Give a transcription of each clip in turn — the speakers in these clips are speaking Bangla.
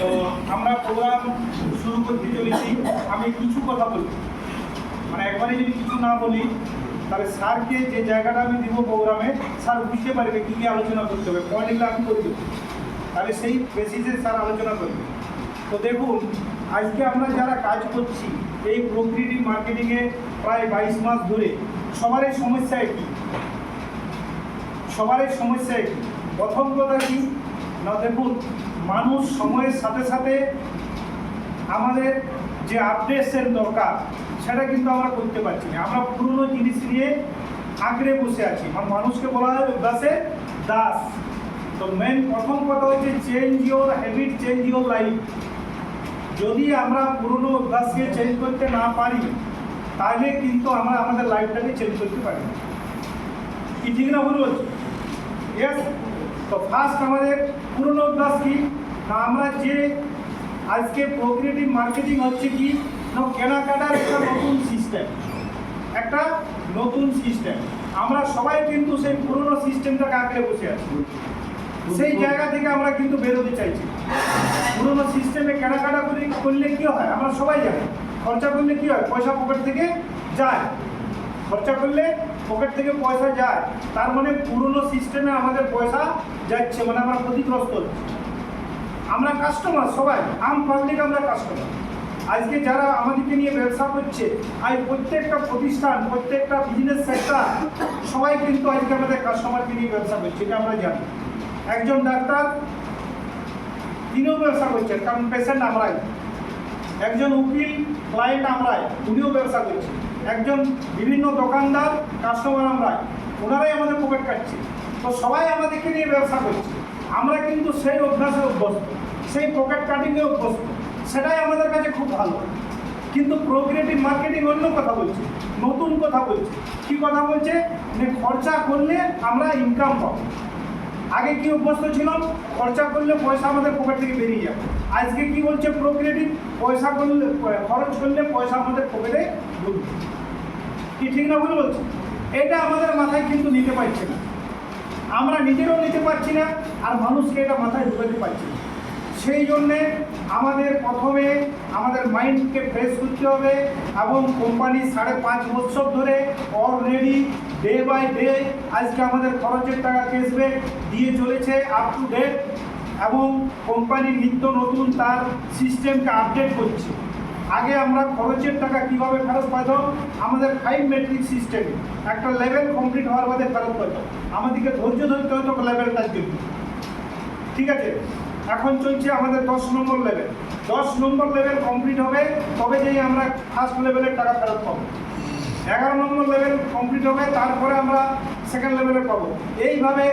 তো আমরা প্রোগ্রাম শুরু করতে চলেছি। আমি কিছু কথা বলি, মানে একবারে যদি কিছু না বলি তাহলে স্যারকে যে জায়গাটা আমি দিব প্রোগ্রামে, স্যার বুঝতে পারবে কী কী আলোচনা করতে হবে, পয়েন্টগুলো আমি করে দেবো, তাহলে সেই বেসিসে স্যার আলোচনা করবে। তো দেখুন, আজকে আমরা যারা কাজ করছি এই প্রকৃতি মার্কেটিংয়ে প্রায় 22 মাস ধরে, সবারই সমস্যা একই। প্রথম কথা কি না, দেখুন মানুষ সময়ের সাথে সাথে আমাদের যে আপডেটসের দরকার সেটা কিন্তু আমরা করতে পারছি না। আমরা পুরনো জিনিস নিয়ে আঁকড়ে বসে আছি, মানুষকে বলা হয় অভ্যাসের দাস। তো মেন প্রথম কথা হচ্ছে change your habit, change your life. যদি আমরা পুরনো অভ্যাসকে চেঞ্জ করতে না পারি তাহলে কিন্তু আমরা আমাদের লাইফটাকে চেঞ্জ করতে পারি। কি ঠিক না ভুল বলছি? ইয়েস। তো ফার্স্ট আমাদের পুরনো অভ্যাস কি না, আমরা যে আজকে প্রোগ্রেটিভ মার্কেটিং হচ্ছে কি না, কেনাকাটার একটা নতুন সিস্টেম। আমরা সবাই কিন্তু সেই পুরনো সিস্টেমটাকে আঁকড়ে বসে আছি। সেই জায়গা থেকে আমরা কিন্তু বেরোতে চাইছি। পুরনো সিস্টেমে কেনাকাটা করলে কি হয় আমরা সবাই জানি, খরচা করলে কি হয়, পয়সা পকেট থেকে যায়। খরচা করলে পকেট থেকে পয়সা যায়, তার মানে পুরনো সিস্টেমে আমাদের পয়সা যাচ্ছে, মানে আমরা ক্ষতিগ্রস্ত হচ্ছি। আমরা কাস্টমার, সবাই আম পাবলিক আমরা কাস্টমার। আজকে যারা আমাদেরকে নিয়ে ব্যবসা করছে, আজ প্রত্যেকটা প্রতিষ্ঠান, প্রত্যেকটা বিজনেস সেক্টর সবাই কিন্তু আজকে আমাদের কাস্টমারকে নিয়ে ব্যবসা করছে, এটা আমরা জানি। একজন ডাক্তার তিনিও ব্যবসা করছেন, কারণ পেশেন্ট আমরাই। একজন উকিল ক্লায়েন্ট আমরাই, উনিও ব্যবসা করছে। একজন বিভিন্ন দোকানদার কাস্টমার আমরাই, ওনারাই আমাদের পকেট কাটছে। তো সবাই আমাদেরকে নিয়ে ব্যবসা করছে, আমরা কিন্তু সেই অভ্যাসে অভ্যস্ত, সেই পকেট কাটিংয়ে অভ্যস্ত। সেটাই আমাদের কাছে খুব ভালো। কিন্তু প্রোগ্রেটিভ মার্কেটিং অন্য কথা বলছে, নতুন কথা বলছে। কি কথা বলছে? যে খরচা করলে আমরা ইনকাম পাবো। আগে কি অভ্যস্ত ছিলাম, খরচা করলে পয়সা আমাদের পকেট থেকে বেরিয়ে যাবে। আজকে কি বলছে প্রোগ্রেটিভ, পয়সা করলে, খরচ করলে পয়সা আমাদের পকেটে ঢুকবে। কি ঠিক না ভুল বলছি? এটা আমাদের মাথায় কিন্তু নিতে পারছে না, আমরা নিজেরাও নিতে পারছি না, আর মানুষকে এটা মাথায় ঢুকাতে পারছি না। সেই জন্যে আমাদের প্রথমে আমাদের মাইন্ডকে ফ্রেশ করতে হবে। এবং কোম্পানি 5.5 বছর ধরে অলরেডি ডে বাই ডে আজকে আমাদের খরচের টাকা ক্যাশব্যাক দিয়ে চলেছে, আপ টু ডেট। এবং কোম্পানি নিত্য নতুন তার সিস্টেমকে আপডেট করছে। আগে আমরা খরচের টাকা কীভাবে ফেরত পাইতাম, আমাদের 5 মেট্রিক সিস্টেমে একটা লেভেল কমপ্লিট হওয়ার বাদে ফেরত পাইতাম। আমাদেরকে ধৈর্য ধরতে হতো লেভেলটার জন্য, ঠিক আছে? এখন চলছে আমাদের 10 নম্বর লেভেল। 10 নম্বর লেভেল কমপ্লিট হবে, তবে যেই আমরা ফার্স্ট লেভেলের টাকা ফেরত পাবো। 11 নম্বর লেভেল কমপ্লিট হবে, তারপরে আমরা সেকেন্ড লেভেলে পাবো। এইভাবে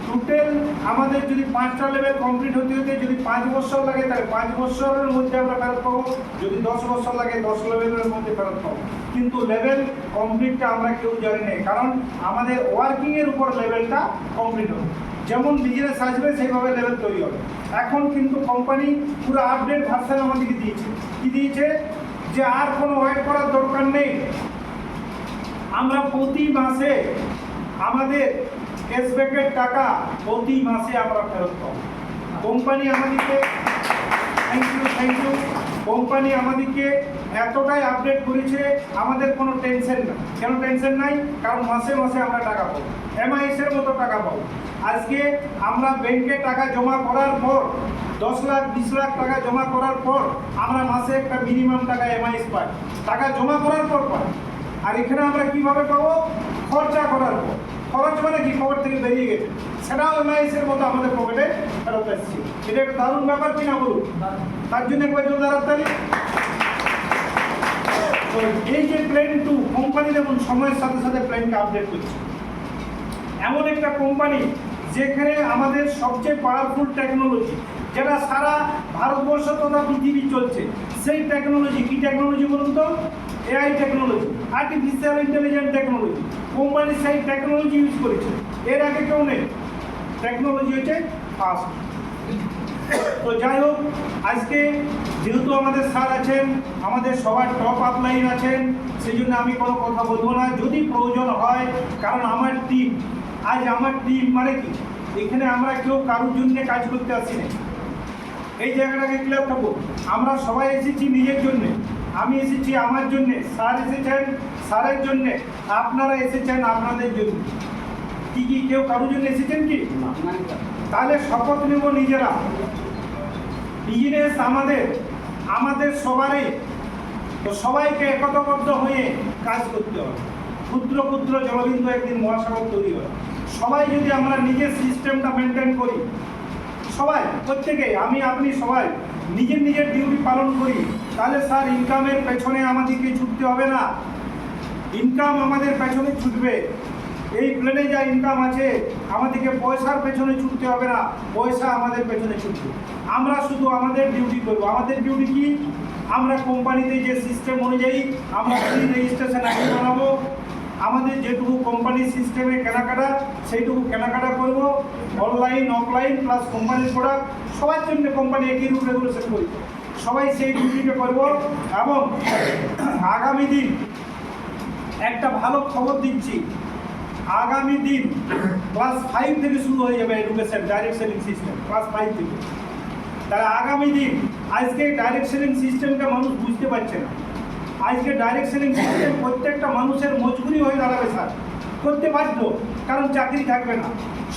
টোটাল আমাদের যদি 5টা লেভেল কমপ্লিট হতে হতে যদি 5 বছর লাগে, তাহলে 5 বছরের মধ্যে আমরা ফেরত পাবো। যদি 10 বছর লাগে, 10 লেভেলের মধ্যে ফেরত পাবো। কিন্তু লেভেল কমপ্লিটটা আমরা কেউ জানি না, কারণ আমাদের ওয়ার্কিংয়ের উপর লেভেলটা কমপ্লিট হবে। যেমন বিজনেস আসবে সেইভাবে লেভেল তৈরি হবে। এখন কিন্তু কোম্পানি পুরো আপডেট ভার্সন আমাদেরকে দিয়েছে। কি দিয়েছে? যে আর কোনো ওয়েট করার দরকার নেই, আমরা প্রতি মাসে আমাদের ক্যাশব্যাকের টাকা প্রতি মাসে আমরা ফেরত পাবো। কোম্পানি আমাদেরকে থ্যাংক ইউ কোম্পানি আমাদেরকে এতটাই আপডেট করেছে, আমাদের কোনো টেনশন নাই। কেন টেনশন নাই? কারণ মাসে মাসে আমরা টাকা পাবো, এমআইএসের মতো টাকা পাবো। আজকে আমরা ব্যাংকে টাকা জমা করার পর 10 লাখ 20 লাখ টাকা জমা করার পর আমরা মাসে একটা মিনিমাম টাকা এমআইএস পাই, টাকা জমা করার পর পাই। আর এখানে আমরা কিভাবে পাবো? খরচা করার পর। খরচ মানে কি? পকেট থেকে বেরিয়ে গেছে, সেটাও এমআইএসের মতো আমাদের পকেটে ফেরত আসছে। এটা একটা দারুণ ব্যাপার কিনা বলুন? তার জন্য একবার জোরদার হাততালি। তো এই যে প্ল্যান 2 কোম্পানি দেখুন সময়ের সাথে সাথে প্ল্যানকে আপডেট করছে। এমন একটা কোম্পানি যেখানে আমাদের সবচেয়ে পাওয়ারফুল টেকনোলজি, যেটা সারা ভারতবর্ষ তথা পৃথিবী চলছে, সেই টেকনোলজি কি টেকনোলজি বলুন তো? AI technology, artificial intelligence technology. Company সেই টেকনোলজি ইউজ করেছে, এর আগে কেউ নেই। টেকনোলজি হচ্ছে ফার্স্ট। তো যাই হোক, আজকে যেহেতু আমাদের স্যার আছেন, আমাদের সবার টপ আপলাইন আছেন, সেই জন্য আমি কোনো কথা বলবো না। যদি প্রয়োজন হয়, কারণ আমার টিম, আজ আমার টিম মানে কি, এখানে আমরা কেউ কারোর জন্য কাজ করতে আসি না। এই জায়গাটাকে ক্লিয়ার থাকবো। আমরা সবাই এসেছি নিজের জন্যে, আমি এসেছি আমার জন্যে, স্যার এসেছেন স্যারের জন্যে, আপনারা এসেছেন আপনাদের জন্য। কি কেউ কারোর জন্য এসেছেন কি? তাহলে শপথ নেব নিজেরা, বিজনেস আমাদের সবারই, তো সবাইকে একতাবদ্ধ হয়ে কাজ করতে হবে। ক্ষুদ্র ক্ষুদ্র জলবিন্দু একদিন মহাসাগর তৈরি হয়। সবাই যদি আমরা নিজের সিস্টেমটা মেনটেন করি, সবাই প্রত্যেকে, আমি আপনি সবাই নিজের নিজের ডিউটি পালন করি, তাহলে স্যার ইনকামের পেছনে আমাদেরকে ছুটতে হবে না, ইনকাম আমাদের পেছনে ছুটবে। এই প্লেনে যা ইনকাম আছে আমাদেরকে পয়সার পেছনে ছুটতে হবে না, পয়সা আমাদের পেছনে ছুটবে। আমরা শুধু আমাদের ডিউটি করবো। আমাদের ডিউটি কি? আমরা কোম্পানিতে যে সিস্টেম অনুযায়ী আমরা রেজিস্ট্রেশন আইডি বানাবো, আমাদের যেটুকু কোম্পানির সিস্টেমে কেনাকাটা সেইটুকু কেনাকাটা করব, অনলাইন অফলাইন প্লাস কোম্পানির প্রোডাক্ট সবার জন্য কোম্পানি একই রুল রেগুলেশন করি, সবাই সেই ডিউটিটা করব। এবং আগামী দিন একটা ভালো খবর দিচ্ছি, আগামী দিন ক্লাস 5 থেকে শুরু হয়ে যাবে education direct selling system, class 5 থেকে। তাহলে আগামী দিন, আজকে ডাইরেক্ট সেলিং সিস্টেমটা মানুষ বুঝতে পারছে না। আজকে ডাইরেক্ট সেলিং সিস্টেম প্রত্যেকটা মানুষের মজবুরি হয়ে দাঁড়াবে স্যার, করতে বাধ্য, কারণ চাকরি থাকবে না,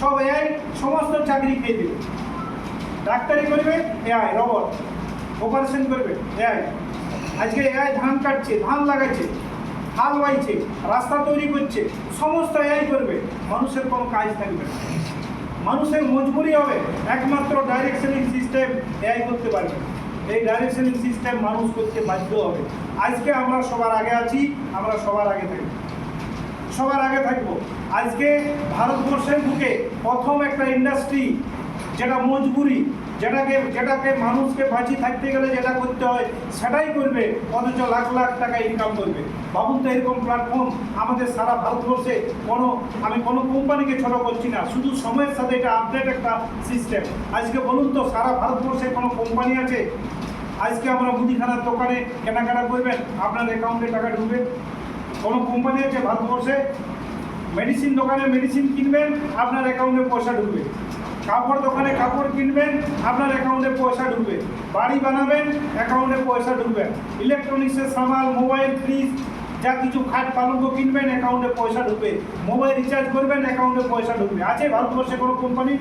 সব এআই সমস্ত চাকরি খেয়ে দেবে। ডাক্তারি করবে এআই, রবট অপারেশন করবে এআই। আজকে এআই ধান কাটছে, ধান লাগাচ্ছে, হাল বাইছে, রাস্তা তৈরি করছে, সমস্ত এআই করবে, মানুষের কোনো কাজ থাকবে না। মানুষের মজবুরি হবে, একমাত্র ডাইরেক্ট সেলিং সিস্টেম এআই করতে পারবে। এই ডাইরেক্ট সেলিং সিস্টেম মানুষ করতে বাধ্য হবে। আজকে আমরা সবার আগে আছি, আমরা সবার আগে থাকবো, সবার আগে থাকবো। আজকে ভারতবর্ষের বুকে প্রথম একটা ইন্ডাস্ট্রি যেটা মজবুরি, যেটাকে মানুষকে বাঁচিয়ে থাকতে গেলে যেটা করতে হয় সেটাই করবে, অথচ লাখ লাখ টাকা ইনকাম করবে। ভাবুন তো, এরকম প্ল্যাটফর্ম আমাদের সারা ভারতবর্ষে আমি কোনো কোম্পানিকে ছোট করছি না, শুধু সময়ের সাথে এটা আপডেট একটা সিস্টেম। আজকে বলুন তো, সারা ভারতবর্ষে কোনো কোম্পানি আছে? আজকে আমরা মুদিখানার দোকানে কেনাকাটা করবেন, আপনার অ্যাকাউন্টে টাকা ঢুকবে? কোনো কোম্পানি আছে ভারতবর্ষে? মেডিসিন দোকানে মেডিসিন কিনবেন, আপনার অ্যাকাউন্টে পয়সা ঢুকবে। কাপড় দোকানে কাপড় কিনবেন, আপনার অ্যাকাউন্টে পয়সা ঢুকবে। বাড়ি বানাবেন, অ্যাকাউন্টে পয়সা ঢুকবে। ইলেকট্রনিক্সের সামান, মোবাইল, ফ্রিজ, যা কিছু খাট পালঙ্ক কিনবেন, অ্যাকাউন্টে পয়সা ঢুকবে। মোবাইল রিচার্জ করবেন, অ্যাকাউন্টে পয়সা ঢুকবে। আছে ভারতবর্ষে কোনো কোম্পানি?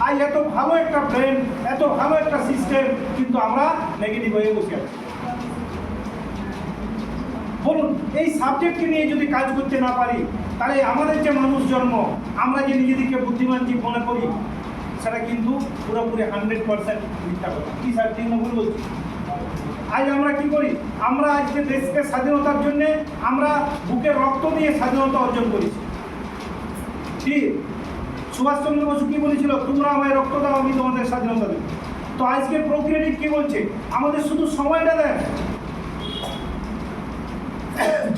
আজ এত ভালো একটা ব্র্যান্ড, এত ভালো একটা সিস্টেম, কিন্তু আমরা নেগেটিভ হয়ে বসে আছি। বলুন, এই সাবজেক্টকে নিয়ে যদি কাজ করতে না পারি, তাহলে আমাদের যে মানুষ জন্ম, আমরা যে নিজেদেরকে বুদ্ধিমান জীব মনে করি, সেটা কিন্তু পুরোপুরি 100% মিথ্যা কথা। কি স্যার ঠিক না ভুল বলছি? আজ আমরা কি করি? আমরা আজকে দেশকে স্বাধীনতার জন্য আমরা বুকে রক্ত দিয়ে স্বাধীনতা অর্জন করেছি। ঠিক সুভাষচন্দ্র বসু কি বলেছিল? তোমরা আমায় রক্ত দাও, আমি তোমাদের স্বাধীনতা দেব। তো আজকে প্রক্রিয়াটি কি বলছে? আমাদের শুধু সময়টা দেন।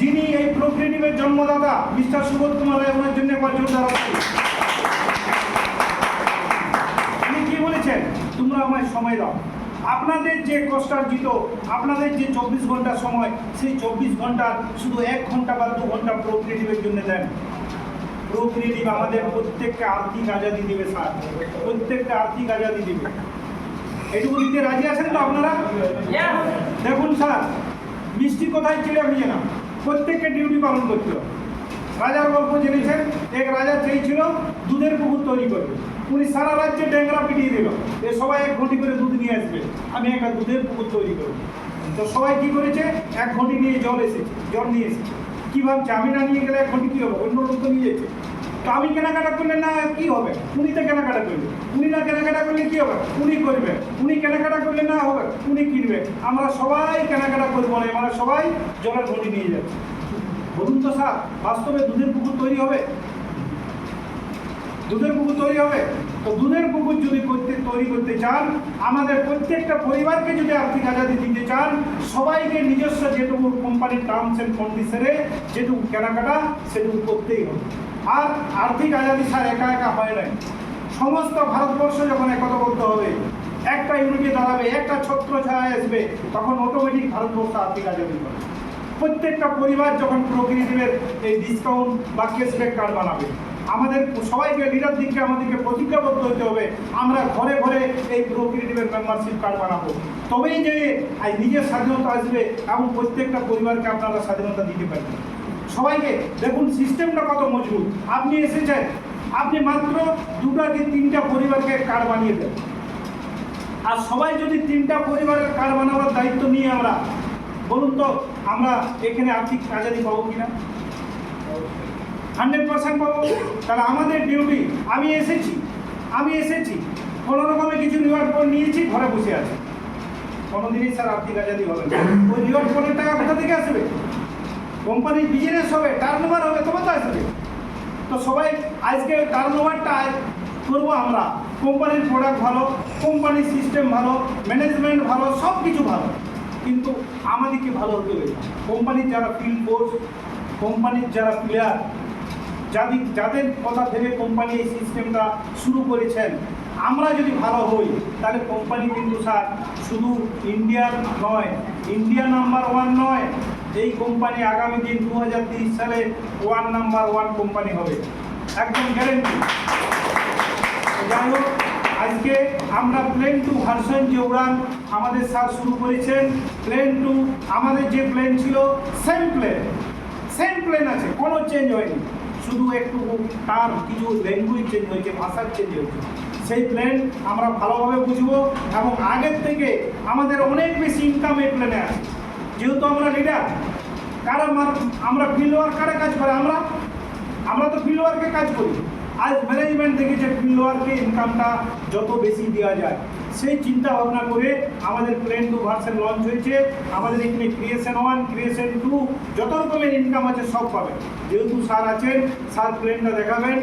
যিনি এই প্রক্রিয়েটিভের জন্মদাতা মিস্টার সুবোধ কুমার রায়, ওনার জন্য একবার জোরদার হচ্ছে। উনি কি বলেছেন? তোমরা আমায় সময় দাও। আপনাদের যে কষ্টার্জিত, আপনাদের যে 24 ঘন্টা সময়, সেই 24 ঘন্টার শুধু 1 ঘন্টা বা 2 ঘন্টা প্রক্রিয়েটিভের জন্য দেন। প্রক্রিয়েটিভ আমাদের প্রত্যেককে আর্থিক আজাদি দেবে স্যার, প্রত্যেককে আর্থিক আজাদি দেবে। এটুকু দিতে রাজি আছেন তো আপনারা? দেখুন স্যার, মিষ্টি কোথায় ছেড়ে ভিজে না, প্রত্যেককে ডিউটি পালন করতে হবে। রাজার গল্প জেনেছেন, এক রাজা চেয়েছিল দুধের পুকুর তৈরি করবে। উনি সারা রাজ্যে ডেংরা পিটিয়ে দিল, এ সবাই 1 ঘটি করে দুধ নিয়ে আসবে, আমি একটা দুধের পুকুর তৈরি করব। তো সবাই কি করেছে? 1 ঘটি নিয়ে জল নিয়ে এসেছে। কী ভাবছে? আমি না নিয়ে গেলে 1 ঘটি কী হবে? অন্য লোক তো নিয়েছে। তো আমি কেনাকাটা করলে না কি হবে? উনি তো কেনাকাটা করবে। উনি না কেনাকাটা করলে কি হবে? উনি করবে। উনি কেনাকাটা করলে না হবে, উনি কিনবে। আমরা সবাই কেনাকাটা করবো না, আমরা সবাই জলের ঘটি নিয়ে যাচ্ছি। বলুন তো স্যার, বাস্তবে দুধের পুকুর তৈরি হবে? দুধের পুকুর তৈরি হবে? তো দুধের পুকুর যদি তৈরি করতে চান, আমাদের প্রত্যেকটা পরিবারকে যদি আর্থিক আজাদি দিতে চান, সবাইকে নিজস্ব যেটুকু কোম্পানির টার্মস অ্যান্ড কন্ডিশনে যেটুকু কেনাকাটা সেটুকু করতেই হবে। আর আর্থিক আজাদি স্যার একা একা হয় নাই। সমস্ত ভারতবর্ষ যখন একতাবদ্ধ হবে, একটা ইউনিটে দাঁড়াবে, একটা ছত্র ছায়া আসবে, তখন অটোমেটিক ভারতবর্ষ আর্থিক আজাদি হবে। প্রত্যেকটা পরিবার যখন প্রক্রিয়েটিভের এই ডিসকাউন্ট বা ক্যাশব্যাক কার্ড বানাবে, আমাদের সবাইকে লিডার দিককে আমাদেরকে প্রতিজ্ঞাবদ্ধ হতে হবে, আমরা ঘরে ঘরে এই প্রোক্রিয়েটিভের মেম্বারশিপ কার্ড বানাবো, তবেই যে নিজের স্বাধীনতা আসবে এবং প্রত্যেকটা পরিবারকে আপনারা স্বাধীনতা দিতে পারবেন। সবাইকে দেখুন সিস্টেমটা কত মজবুত। আপনি এসেছেন, আপনি মাত্র 2টা কি 3টা পরিবারকে কার্ড বানিয়ে দেন, আর সবাই যদি 3টা পরিবারের কার্ড বানাবার দায়িত্ব নিয়ে আমরা, বলুন তো আমরা এখানে আর্থিক আজাদি পাবো কিনা? 100% পাবো। তাহলে আমাদের ডিউটি, আমি এসেছি কোনো রকমে কিছু রিওয়ার্ড পয়েন্ট নিয়েছি, ঘরে বসে আছি, কোনোদিনই স্যার আর্থিক আজাদি হবে না। ওই রিওয়ার্ড পয়েন্টের টাকা কোথা থেকে আসবে? কোম্পানির বিজনেস হবে, টার্নওভার হবে, তবে তো আসবে। তো সবাই আজকে টার্নওভারটা করবো আমরা। কোম্পানির প্রোডাক্ট ভালো, কোম্পানির সিস্টেম ভালো, ম্যানেজমেন্ট ভালো, সব কিছু ভালো, কিন্তু আমাদেরকে ভালো হতে হবে। কোম্পানির যারা ফিল্ড ফোর্স, কোম্পানির যারা প্লেয়ার, যাদের কথা ভেবে কোম্পানি এই সিস্টেমটা শুরু করেছেন, আমরা যদি ভালো হই তাহলে কোম্পানি কিন্তু স্যার শুধু ইন্ডিয়ার নয়, ইন্ডিয়া নাম্বার 1 নয়, এই কোম্পানি আগামী দিন 2030 সালে 1 নাম্বার 1 কোম্পানি হবে, একদম গ্যারেন্টি। যাই হোক, আজকে আমরা প্লেন 2 ভার্সন যে উড়ান আমাদের স্যার শুরু করেছেন, প্লেন 2 আমাদের যে প্লেন ছিল সেম প্লেন আছে, কোনো চেঞ্জ হয়নি, শুধু একটু তার কিছু ল্যাঙ্গুয়েজ চেঞ্জ হয়েছে, ভাষার চেঞ্জ হয়েছে। সেই প্লেন আমরা ভালোভাবে বুঝবো এবং আগের থেকে আমাদের অনেক বেশি ইনকাম এই প্লেনে আছে। যেহেতু আমরা লিডার, আমরা ফিল্ড ওয়ার্কারে কাজ করে, আমরা তো ফিল্ড ওয়ার্কে কাজ করি। আজ ম্যানেজমেন্ট দেখেছে ফিল্ড ওয়ার্কে ইনকামটা যত বেশি দেওয়া যায়, সেই চিন্তা ভাবনা করে আমাদের প্লেন 2 ভার্সন লঞ্চ হয়েছে। আমাদের এখানে ক্রিয়েশন 1, ক্রিয়েশন 2 যত রকমের ইনকাম আছে সব পাবেন। যেহেতু স্যার আছেন, স্যার প্লেনটা দেখাবেন।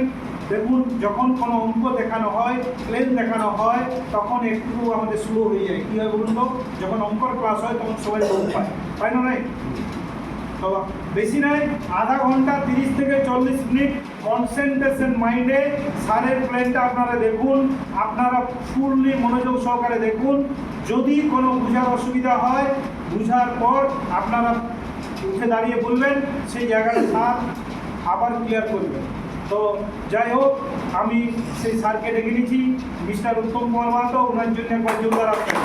দেখুন, যখন কোনো অঙ্ক দেখানো হয়, প্লেন দেখানো হয়, তখন একটু আমাদের স্লো হয়ে যায়। কী হয় বলুন তো, যখন অঙ্কর ক্লাস হয় তখন সবাই লোক পায় না নাই? তো বেশি নয়, আধা ঘন্টা 30 থেকে 40 মিনিট কনসেন্ট্রেশন মাইন্ডে স্যারের প্ল্যানটা আপনারা দেখুন, আপনারা ফুললি মনোযোগ সহকারে দেখুন। যদি কোনো বোঝার অসুবিধা হয়, বোঝার পর আপনারা উঠে দাঁড়িয়ে বলবেন, সেই জায়গাটা স্যার আবার ক্লিয়ার করবেন। তো যাই হোক, আমি সেই স্যারকে ডেকে নিয়েছি, মিস্টার উত্তম কুমার মাহাতো, ওনার জন্য একবার জোরদার আসবেন।